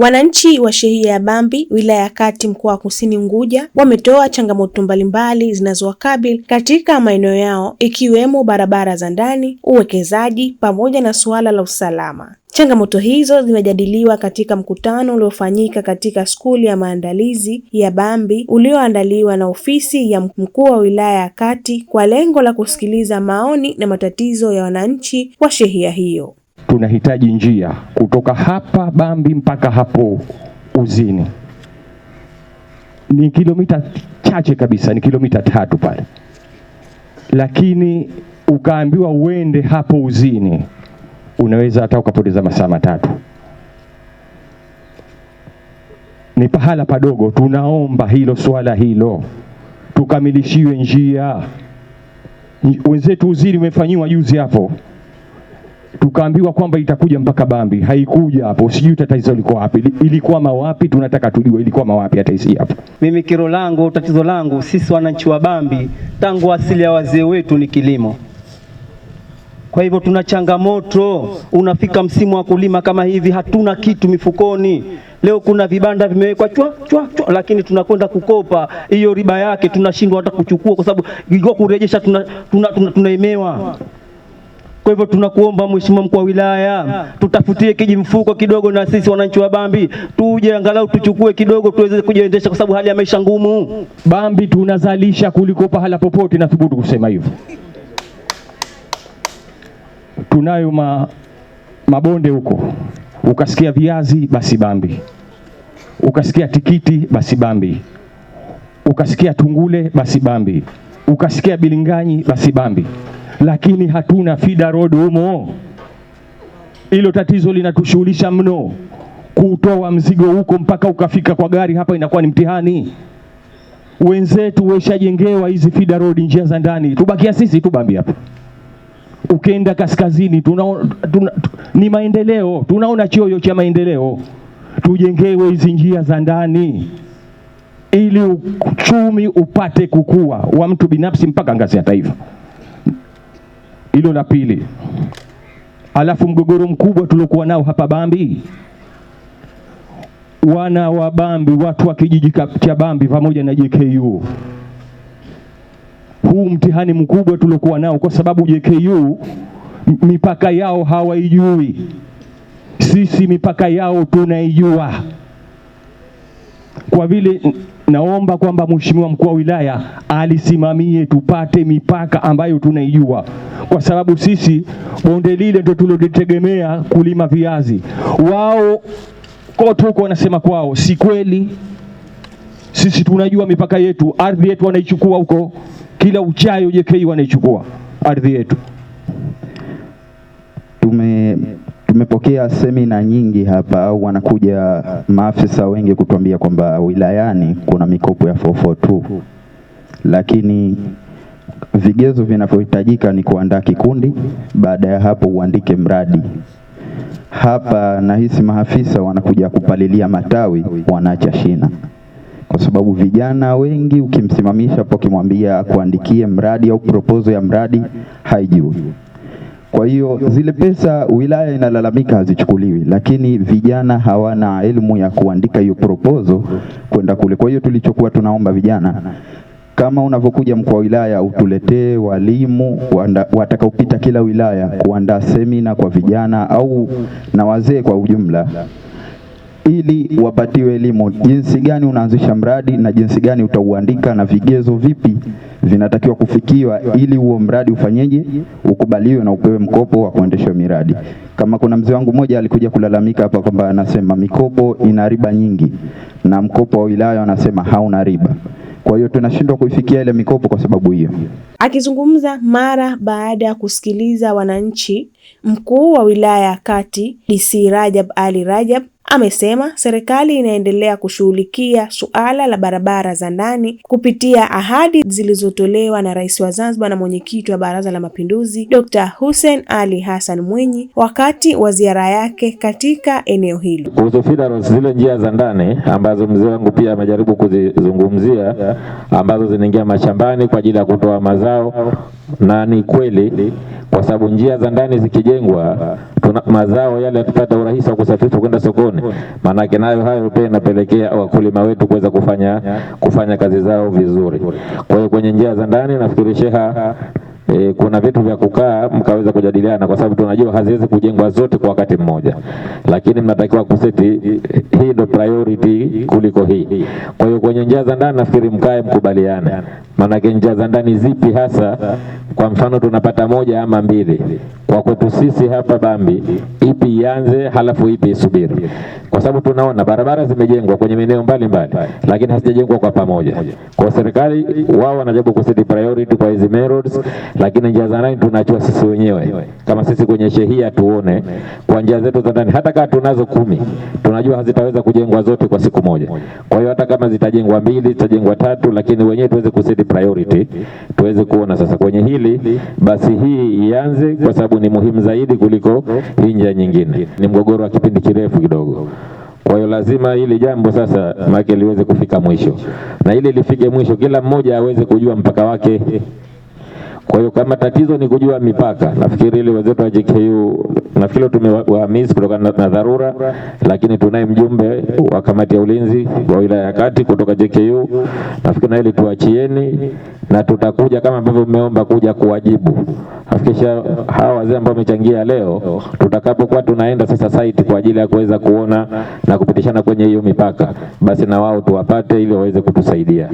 Wananchi wa shehia ya Bambi, wilaya ya Kati, mkoa wa Kusini Unguja, wametoa changamoto mbalimbali zinazowakabili katika maeneo yao, ikiwemo barabara za ndani, uwekezaji pamoja na suala la usalama. Changamoto hizo zimejadiliwa katika mkutano uliofanyika katika skuli ya maandalizi ya Bambi ulioandaliwa na ofisi ya mkuu wa wilaya ya Kati kwa lengo la kusikiliza maoni na matatizo ya wananchi wa shehia hiyo. Tunahitaji njia kutoka hapa Bambi mpaka hapo Uzini. Ni kilomita chache kabisa, ni kilomita 3 pale. Lakini ukaambiwa uende hapo Uzini, unaweza hata ukapoteza masaa 3. Ni pahala padogo. Tunaomba hilo swala hilo tukamilishiwe njia. Wenzetu Uzini umefanyiwa juzi hapo, tukaambiwa kwamba itakuja mpaka Bambi, haikuja hapo. Sijui tatizo liko wapi, ilikuwa mawapi? Tunataka tujue ilikuwa mawapi hata isi hapo. Mimi kero langu, tatizo langu, sisi wananchi wa Bambi, tangu asili ya wazee wetu ni kilimo. Kwa hivyo tuna changamoto, unafika msimu wa kulima kama hivi, hatuna kitu mifukoni. Leo kuna vibanda vimewekwa chwa, lakini tunakwenda kukopa, hiyo riba yake tunashindwa hata kuchukua kwa sababu ilikuwa kurejesha tunaemewa. Kwa hivyo tunakuomba Mheshimiwa Mkuu wa Wilaya, tutafutie kijimfuko kidogo na sisi wananchi wa Bambi, tuje angalau tuchukue kidogo tuweze kujiendesha, kwa sababu hali ya maisha ngumu. Bambi tunazalisha kuliko pahala popote, na thubutu kusema hivyo. Tunayo mabonde huko, ukasikia viazi basi Bambi, ukasikia tikiti basi Bambi, ukasikia tungule basi Bambi, ukasikia bilinganyi basi Bambi. Lakini hatuna feeder road humo. Hilo tatizo linatushughulisha mno. Kutoa mzigo huko mpaka ukafika kwa gari hapa inakuwa ni mtihani. Wenzetu weshajengewa hizi feeder road, njia za ndani. Tubakia sisi tu Bambi hapa. Ukienda kaskazini ni maendeleo. Tunaona choyo cha maendeleo. Tujengewe hizi njia za ndani ili uchumi upate kukua wa mtu binafsi mpaka ngazi ya taifa. Hilo la pili. Alafu mgogoro mkubwa tuliokuwa nao hapa Bambi, wana wa Bambi, watu wa kijiji cha Bambi pamoja na JKU. Huu mtihani mkubwa tuliokuwa nao, kwa sababu JKU mipaka yao hawaijui. Sisi mipaka yao tunaijua. Kwa vile naomba kwamba Mheshimiwa Mkuu wa Wilaya alisimamie tupate mipaka ambayo tunaijua, kwa sababu sisi bonde lile ndio tulilitegemea kulima viazi. Wao kote huko wanasema kwao, si kweli. Sisi tunajua mipaka yetu, ardhi yetu wanaichukua huko kila uchayo. JK wanaichukua ardhi yetu. Tumepokea semina nyingi hapa, au wanakuja maafisa wengi kutuambia kwamba wilayani kuna mikopo ya 442, lakini vigezo vinavyohitajika ni kuandaa kikundi, baada ya hapo uandike mradi. Hapa nahisi maafisa wanakuja kupalilia matawi, wanaacha shina, kwa sababu vijana wengi ukimsimamisha hapo kimwambia kuandikie mradi au proposal ya mradi haijui. Kwa hiyo zile pesa wilaya inalalamika hazichukuliwi, lakini vijana hawana elimu ya kuandika hiyo proposal kwenda kule. Kwa hiyo tulichokuwa tunaomba vijana, kama unavyokuja mkuu wa wilaya, utuletee walimu watakaopita kila wilaya kuandaa semina kwa vijana au na wazee kwa ujumla, ili wapatiwe elimu jinsi gani unaanzisha mradi na jinsi gani utauandika na vigezo vipi vinatakiwa kufikiwa ili huo mradi ufanyeje, ukubaliwe na upewe mkopo wa kuendesha miradi. Kama kuna mzee wangu mmoja alikuja kulalamika hapa kwamba anasema mikopo ina riba nyingi na mkopo wa wilaya anasema hauna riba. Kwa hiyo tunashindwa kuifikia ile mikopo kwa sababu hiyo. Akizungumza mara baada ya kusikiliza wananchi, mkuu wa wilaya ya Kati DC Rajab Ali Rajab amesema serikali inaendelea kushughulikia suala la barabara za ndani kupitia ahadi zilizotolewa na Rais wa Zanzibar na Mwenyekiti wa Baraza la Mapinduzi Dr. Hussein Ali Hassan Mwinyi wakati wa ziara yake katika eneo hilo. Kuhusu feeder zile njia za ndani ambazo mzee wangu pia amejaribu kuzizungumzia, ambazo zinaingia mashambani kwa ajili ya kutoa mazao na ni kweli, kwa sababu njia za ndani zikijengwa, mazao yale yatapata urahisi wa kusafirishwa kwenda sokoni. Maana nayo hayo pia inapelekea wakulima wetu kuweza kufanya kazi zao vizuri. Kwa hiyo kwenye njia za ndani nafikiri Sheha, kuna vitu vya kukaa mkaweza kujadiliana, kwa sababu tunajua haziwezi kujengwa zote kwa wakati mmoja, lakini mnatakiwa kuseti hii ndio priority kuliko hii. Kwa hiyo kwenye njia za ndani nafikiri mkae mkubaliane, maana njia za ndani zipi hasa, kwa mfano tunapata moja ama mbili. Kwa kwetu sisi hapa Bambi, ipi ianze halafu ipi isubiri? Kwa sababu tunaona barabara zimejengwa kwenye maeneo mbalimbali, lakini hazijajengwa kwa pamoja. Kwa serikali wao wanajaribu kuseti priority kwa hizi main roads, lakini njia za ndani tunachua sisi wenyewe. Kama sisi kwenye shehia tuone kwa njia zetu za ndani, hata kama tunazo 10, tunajua hazitaweza kujengwa zote kwa siku moja. Kwa hiyo hata kama zitajengwa 2, zitajengwa 3, lakini wenyewe tuweze kuseti priority, tuweze kuona sasa kwenye hili basi hii ianze, kwa sababu ni muhimu zaidi kuliko hii njia nyingine. Ni mgogoro wa kipindi kirefu kidogo. Kwa hiyo lazima hili jambo sasa make liweze kufika mwisho, na ili lifike mwisho kila mmoja aweze kujua mpaka wake. Kwa hiyo kama tatizo ni kujua mipaka, nafikiri ile wenzetu wa JKU nafikiri tumewahimiza kutokana na dharura, lakini tunaye mjumbe wa kamati ya ulinzi wa wilaya ya Kati kutoka JKU. Nafikiri na ile tuachieni, na tutakuja kama ambavyo mmeomba kuja kuwajibu. Hakikisha hawa wazee ambao wamechangia leo, tutakapokuwa tunaenda sasa site kwa ajili ya kuweza kuona na kupitishana kwenye hiyo mipaka, basi na wao tuwapate ili waweze kutusaidia,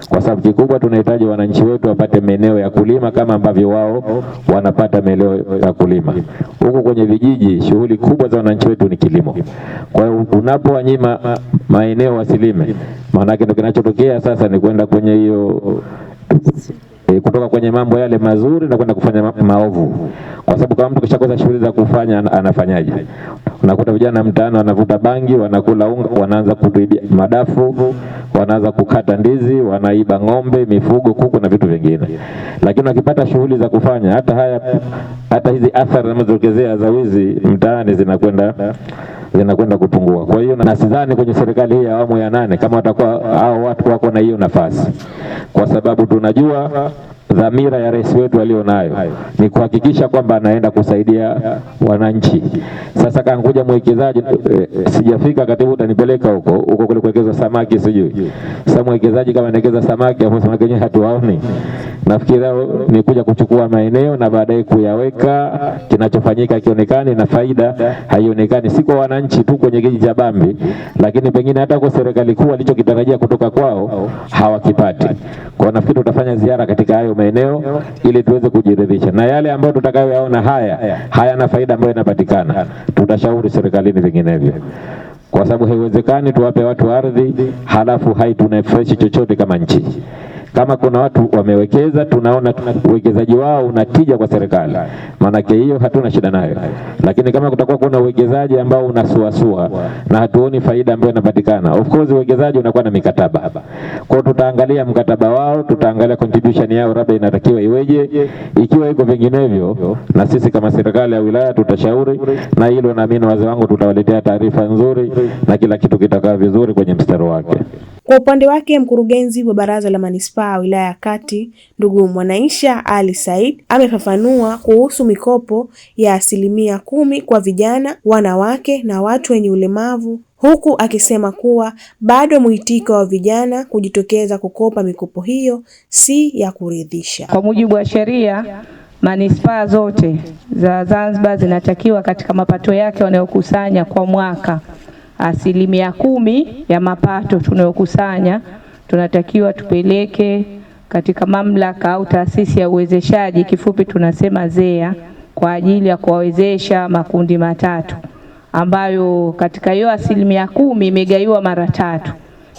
kwa sababu kikubwa tunahitaji wananchi wetu wapate maeneo ya kulima kama ambavyo wao wanapata maeneo ya kulima. Huko kwenye vijiji shughuli kubwa za wananchi wetu ni kilimo. Kwa hiyo unapowanyima maeneo wasilime, maana yake ndio kinachotokea sasa ni kwenda kwenye hiyo kutoka kwenye mambo yale mazuri na kwenda kufanya maovu. Kwa sababu kama mtu kishakosa shughuli za kufanya, anafanyaje? Unakuta vijana mtaani wanavuta bangi, wanakula unga, wanaanza kutuibia madafu, wanaanza kukata ndizi, wanaiba ng'ombe, mifugo, kuku na vitu vingine. Lakini wakipata shughuli za kufanya, hata hizi athari zinazotokezea za wizi mtaani zinakwenda kupungua. Kwa hiyo na sidhani kwenye serikali hii ya awamu ya 8 kama watakuwa hao watu wako na hiyo nafasi, kwa sababu tunajua dhamira ya rais wetu alionayo ni kuhakikisha kwamba anaenda kusaidia wananchi. Sasa kanguja mwekezaji, sijafika katibu utanipeleka huko kule kuwekeza samaki sijui. Sasa mwekezaji kama anawekeza samaki hapo, samaki wenyewe hatuwaoni. Nafikiri ni kuja kuchukua maeneo na baadaye kuyaweka, kinachofanyika kionekane na faida haionekani, si kwa wananchi tu kwenye kijiji cha Bambi, lakini pengine hata kwa serikali kuu alichokitarajia kutoka kwao hawakipati. Kwa nafikiri tutafanya ziara katika hayo maeneo ili tuweze kujiridhisha, na yale ambayo tutakayoyaona hayana faida ambayo inapatikana, tutashauri serikalini vinginevyo, kwa sababu haiwezekani tuwape watu ardhi halafu haitunafresh chochote kama nchi. Kama kuna watu wamewekeza, tunaona uwekezaji wao unatija kwa serikali, maanake hiyo hatuna shida nayo. Lakini kama kutakuwa kuna uwekezaji ambao unasuasua na hatuoni faida ambayo inapatikana, of course uwekezaji unakuwa na mikataba. Kwa hiyo tutaangalia mkataba wao, tutaangalia contribution yao labda inatakiwa iweje. Ikiwa iko vinginevyo, na sisi kama serikali ya wilaya tutashauri, na hilo naamini wazee wangu tutawaletea taarifa nzuri na kila kitu kitakaa vizuri kwenye mstari wake. Kwa upande wake mkurugenzi wa Baraza la Manispaa wilaya ya Kati ndugu Mwanaisha Ali Said amefafanua kuhusu mikopo ya 10% kwa vijana, wanawake na watu wenye ulemavu, huku akisema kuwa bado mwitiko wa vijana kujitokeza kukopa mikopo hiyo si ya kuridhisha. Kwa mujibu wa sheria, manispaa zote za Zanzibar zinatakiwa katika mapato yake wanayokusanya kwa mwaka 10% ya mapato tunayokusanya tunatakiwa tupeleke katika mamlaka au taasisi ya uwezeshaji, kifupi tunasema ZEA, kwa ajili ya kuwawezesha makundi matatu, ambayo katika hiyo 10% imegaiwa mara 3.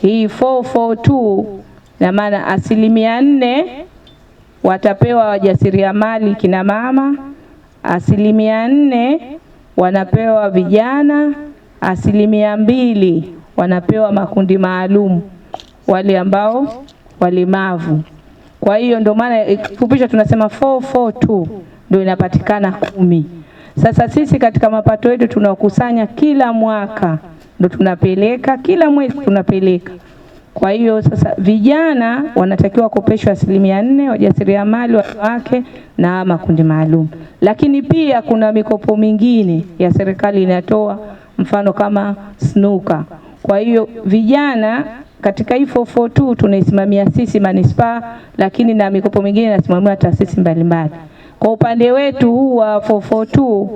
Hii 442 na maana 4% watapewa wajasiriamali kina mama, 4% wanapewa vijana, 2% wanapewa makundi maalum, wale ambao walemavu. Kwa hiyo ndio maana kupisha tunasema 442 ndio inapatikana 10. Sasa sisi katika mapato yetu tunakusanya kila mwaka, ndio tunapeleka kila mwezi tunapeleka Kwa hiyo sasa vijana wanatakiwa kopeshwa 4%, wajasiriamali wanawake na makundi maalum. Lakini pia kuna mikopo mingine ya serikali inatoa, mfano kama snuka. Kwa hiyo vijana katika hii 442 tunaisimamia sisi manispaa, lakini na mikopo mingine inasimamiwa taasisi mbalimbali. Kwa upande wetu huu wa 442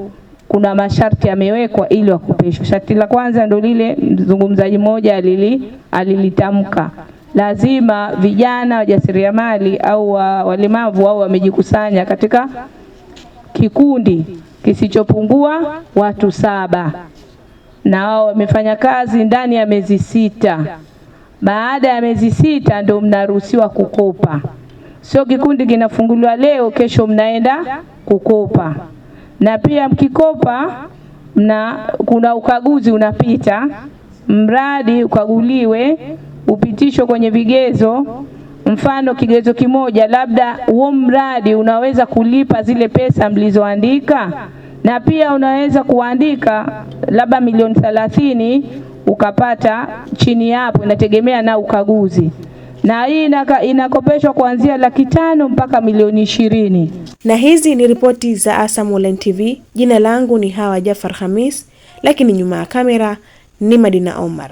kuna masharti yamewekwa ili wakopeshwe. Sharti la kwanza ndio lile mzungumzaji mmoja alilitamka. Lazima vijana wajasiriamali au walemavu au wamejikusanya katika kikundi kisichopungua watu 7 na wao wamefanya kazi ndani ya miezi 6. Baada ya miezi 6 ndio mnaruhusiwa kukopa. Sio kikundi kinafunguliwa leo kesho mnaenda kukopa. Na pia mkikopa kuna ukaguzi unapita, mradi ukaguliwe, upitishwe kwenye vigezo. Mfano kigezo kimoja, labda huo mradi unaweza kulipa zile pesa mlizoandika, na pia unaweza kuandika labda milioni 30 ukapata chini hapo, inategemea na ukaguzi. Na hii inakopeshwa kuanzia 500,000 mpaka milioni 20. Na hizi ni ripoti za ASAM Online TV. Jina langu ni Hawa Jafar Khamis, lakini nyuma ya kamera ni Madina Omar.